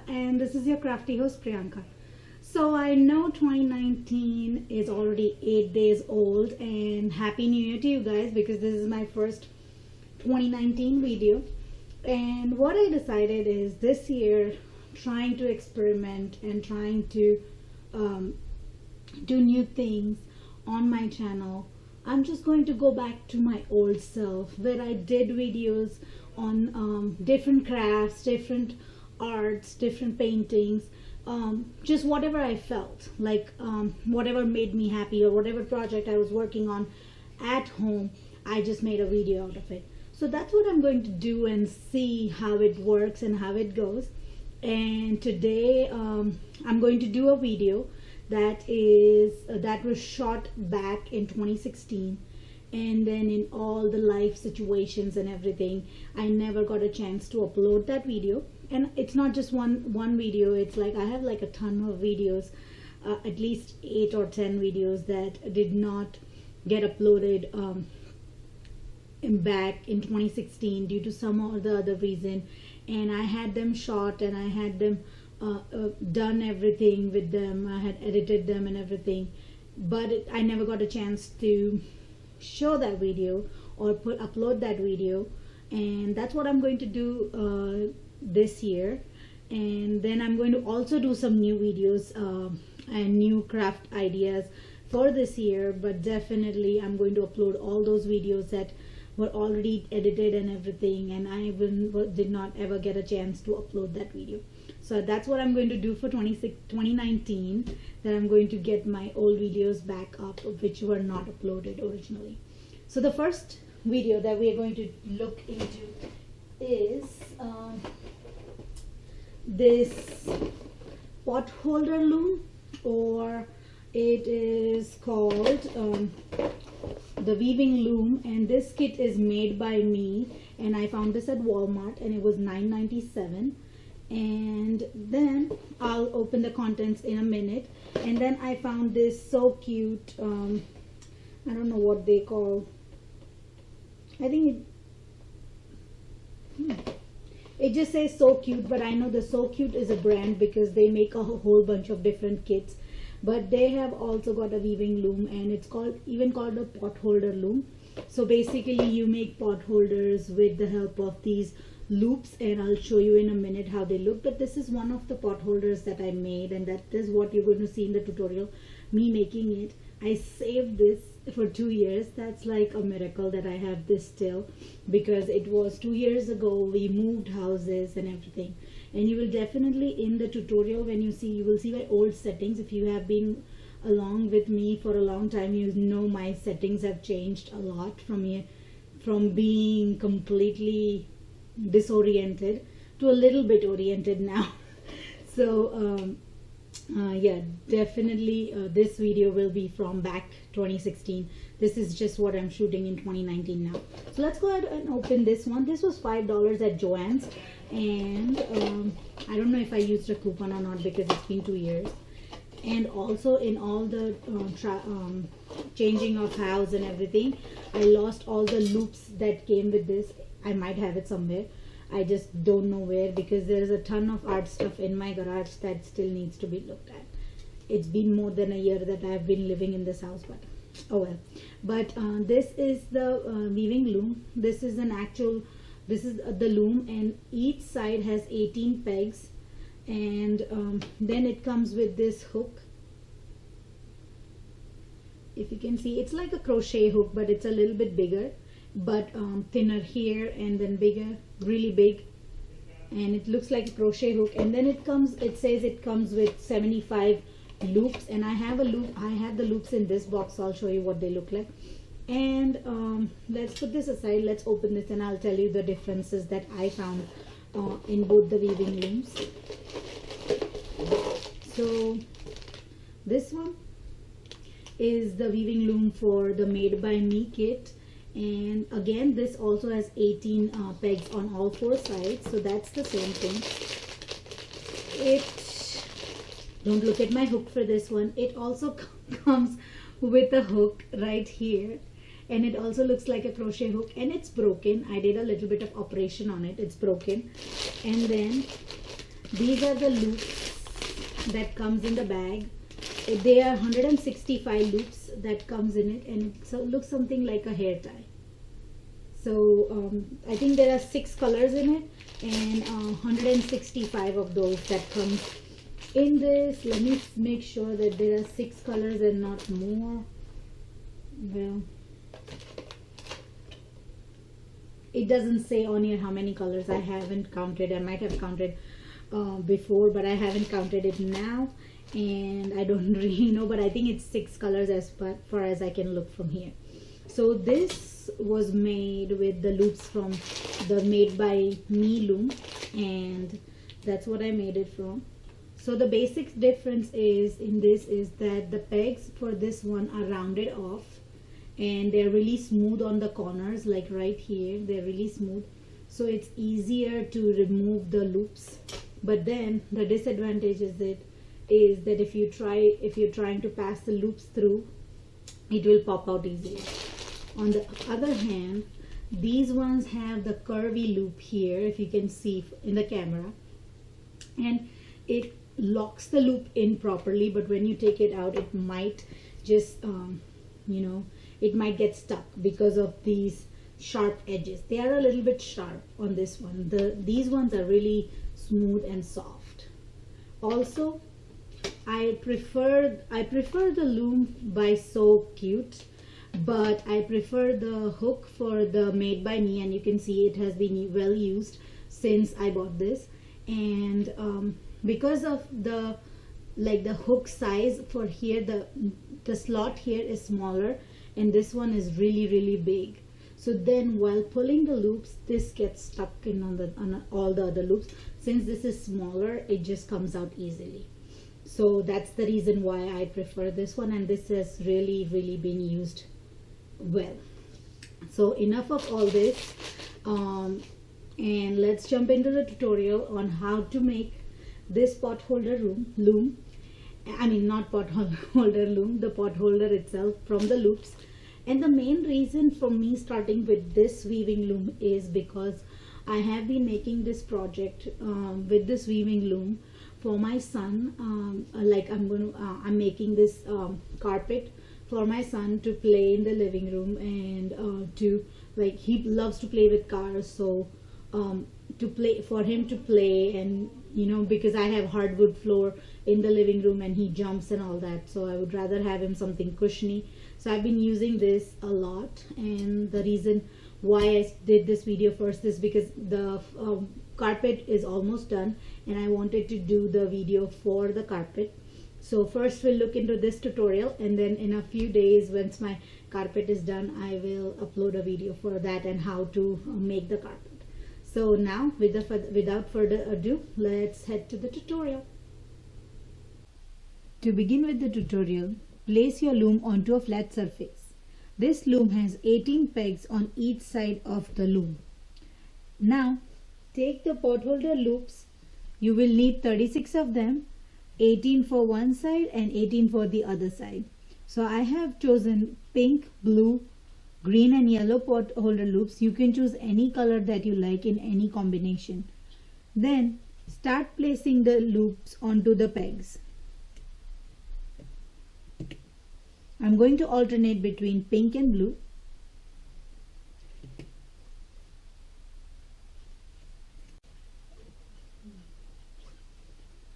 And this is your crafty host Priyanka. So I know 2019 is already 8 days old, and happy new year to you guys, because this is my first 2019 video. And what I decided is this year, trying to experiment and trying to do new things on my channel, I'm just going to go back to my old self, where I did videos on different crafts, different arts, different paintings, just whatever I felt like, whatever made me happy, or whatever project I was working on at home, I just made a video out of it. So that's what I'm going to do and see how it works and how it goes. And today I'm going to do a video that was shot back in 2016, and then in all the life situations and everything, I never got a chance to upload that video. And it's not just one video, it's like I have like a ton of videos, at least 8 or 10 videos that did not get uploaded back in 2016 due to some or the other reason. And I had them shot, and I had them done everything with them, I had edited them and everything, but I never got a chance to show that video or upload that video. And that's what I'm going to do this year. And then I'm going to also do some new videos and new craft ideas for this year, but definitely I'm going to upload all those videos that were already edited and everything, and I did not ever get a chance to upload that video. So that's what I'm going to do for 2019, that I'm going to get my old videos back up, which were not uploaded originally. So the first video that we are going to look into is this Potholder Loom, or it is called the Weaving Loom. And this kit is made by me, and I found this at Walmart, and it was $9.97. And then I'll open the contents in a minute. And then I found this so cute, I don't know what they call, I think it just says So Cute, but I know the So Cute is a brand because they make a whole bunch of different kits. But they have also got a weaving loom, and it's even called a Potholder Loom. So basically you make pot holders with the help of these loops, and I'll show you in a minute how they look. But this is one of the pot holders that I made, and that is what you're going to see in the tutorial, me making it. I saved this for 2 years. That's like a miracle that I have this still, because it was 2 years ago we moved houses and everything. And you will definitely, in the tutorial, when you will see my old settings. If you have been along with me for a long time, you know my settings have changed a lot from being completely disoriented to a little bit oriented now. So yeah, definitely this video will be from back 2016. This is just what I'm shooting in 2019 now. So let's go ahead and open this one. This was $5 at Joann's, and I don't know if I used a coupon or not, because it's been 2 years. And also in all the changing of house and everything, I lost all the loops that came with this. I might have it somewhere, I just don't know where, because there is a ton of art stuff in my garage that still needs to be looked at. It's been more than a year that I've been living in this house, but oh well. But this is the weaving loom. This is the loom, and each side has 18 pegs, and then it comes with this hook. If you can see, it's like a crochet hook, but it's a little bit bigger, but thinner here, and then bigger, really big, and it looks like a crochet hook. And then it says it comes with 75 loops, and I have the loops in this box, so I'll show you what they look like. And let's put this aside, let's open this, and I'll tell you the differences that I found in both the weaving looms. So this one is the weaving loom for the Made by Me kit, And again, this also has 18 pegs on all four sides, so that's the same thing. Don't look at my hook for this one. It also comes with a hook right here, and it also looks like a crochet hook, and it's broken. I did a little bit of operation on it. It's broken. And then these are the loops that comes in the bag. There are 165 loops that comes in it, and it looks something like a hair tie. So I think there are 6 colors in it, and 165 of those that comes in this. Let me make sure that there are 6 colors and not more. Well, it doesn't say on here how many colors. I haven't counted. I might have counted before, but I haven't counted it now, and I don't really know, but I think it's 6 colors as far as I can look from here. So this was made with the loops from the Made by Me loom, and that's what I made it from. So the basic difference is in this is that the pegs for this one are rounded off, and they're really smooth on the corners, like right here. They're really smooth, so it's easier to remove the loops. But then the disadvantage is that if you're trying to pass the loops through, it will pop out easily. On the other hand, these ones have the curvy loop here, if you can see in the camera, and it locks the loop in properly, but when you take it out, it might just it might get stuck because of these sharp edges. They are a little bit sharp on this one. These ones are really smooth and soft. Also, I prefer the loom by So Cute, but I prefer the hook for the Made by Me, and you can see it has been well used since I bought this. And because of the hook size for here, the slot here is smaller, and this one is really big. So then while pulling the loops, this gets stuck in on all the other loops. Since this is smaller, it just comes out easily. So that's the reason why I prefer this one, and this has really been used well. So enough of all this, and let's jump into the tutorial on how to make this potholder loom. I mean, not potholder loom, the potholder itself from the loops. And the main reason for me starting with this weaving loom is because I have been making this project with this weaving loom for my son. I'm making this carpet for my son to play in the living room, and he loves to play with cars, so for him to play, and because I have hardwood floor in the living room and he jumps and all that, so I would rather have him something cushiony. So I've been using this a lot, and the reason why I did this video first is because the carpet is almost done, and I wanted to do the video for the carpet. So first we'll look into this tutorial, and then in a few days, once my carpet is done, I will upload a video for that and how to make the carpet. So now, without further ado, let's head to the tutorial. To begin with the tutorial, place your loom onto a flat surface. This loom has 18 pegs on each side of the loom. Now, take the potholder loops. You will need 36 of them, 18 for one side and 18 for the other side. So I have chosen pink, blue, green and yellow potholder loops. You can choose any color that you like in any combination. Then start placing the loops onto the pegs. I'm going to alternate between pink and blue.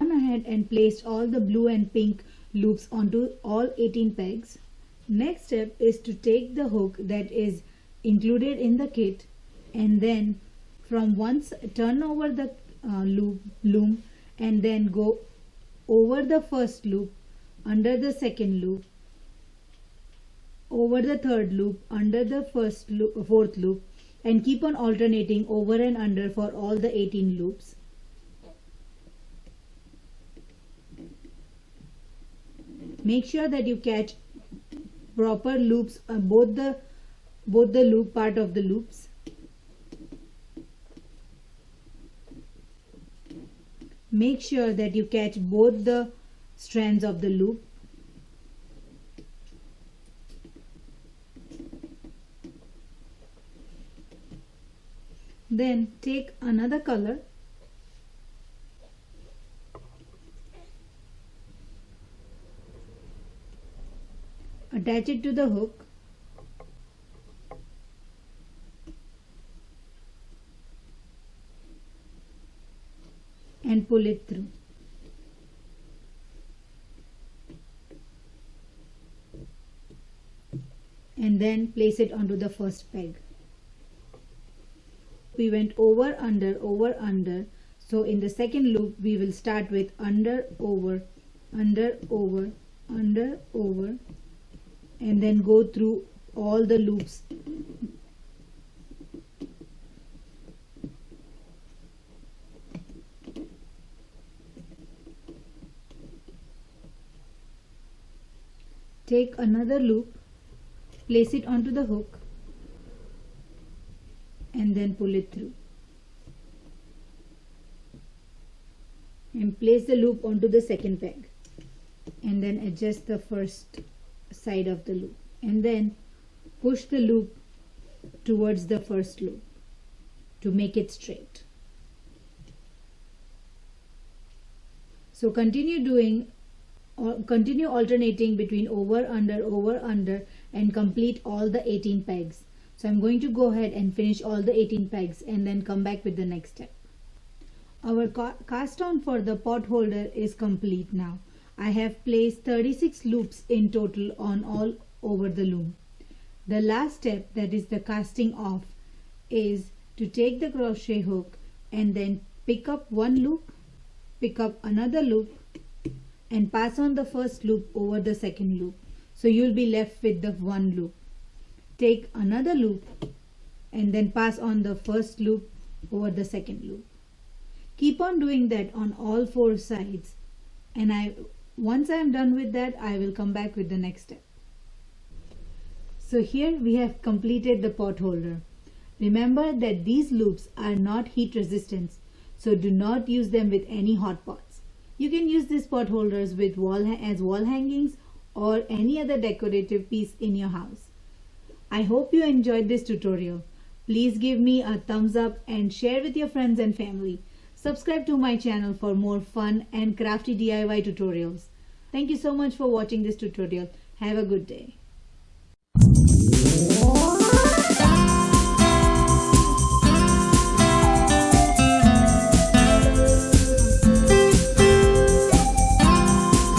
I went ahead and placed all the blue and pink loops onto all 18 pegs. Next step is to take the hook that is included in the kit, and then from once turn over the loom, and then go over the first loop, under the second loop, over the third loop, under the fourth loop, and keep on alternating over and under for all the 18 loops. Make sure that you catch proper loops on both the both the loop part of the loops. Make sure that you catch both the strands of the loop. Then take another color, attach it to the hook, and pull it through. And then place it onto the first peg. We went over, under, over, under. So in the second loop we will start with under, over, under, over, under, over, and then go through all the loops. Take another loop, place it onto the hook, and then pull it through. And place the loop onto the second peg, and then adjust the first side of the loop, and then push the loop towards the first loop to make it straight. So continue alternating between over, under, and complete all the 18 pegs. So I'm going to go ahead and finish all the 18 pegs and then come back with the next step. Our cast on for the pot holder is complete now. I have placed 36 loops in total on all over the loom. The last step, that is the casting off, is to take the crochet hook and then pick up one loop, pick up another loop, and pass on the first loop over the second loop. So you'll be left with the one loop. Take another loop and then pass on the first loop over the second loop. Keep on doing that on all four sides, and once I am done with that, I will come back with the next step. So here we have completed the pot holder. Remember that these loops are not heat resistant, so do not use them with any hot pots. You can use these pot holders with wall hangings or any other decorative piece in your house. I hope you enjoyed this tutorial. Please give me a thumbs up and share with your friends and family. Subscribe to my channel for more fun and crafty DIY tutorials. Thank you so much for watching this tutorial. Have a good day.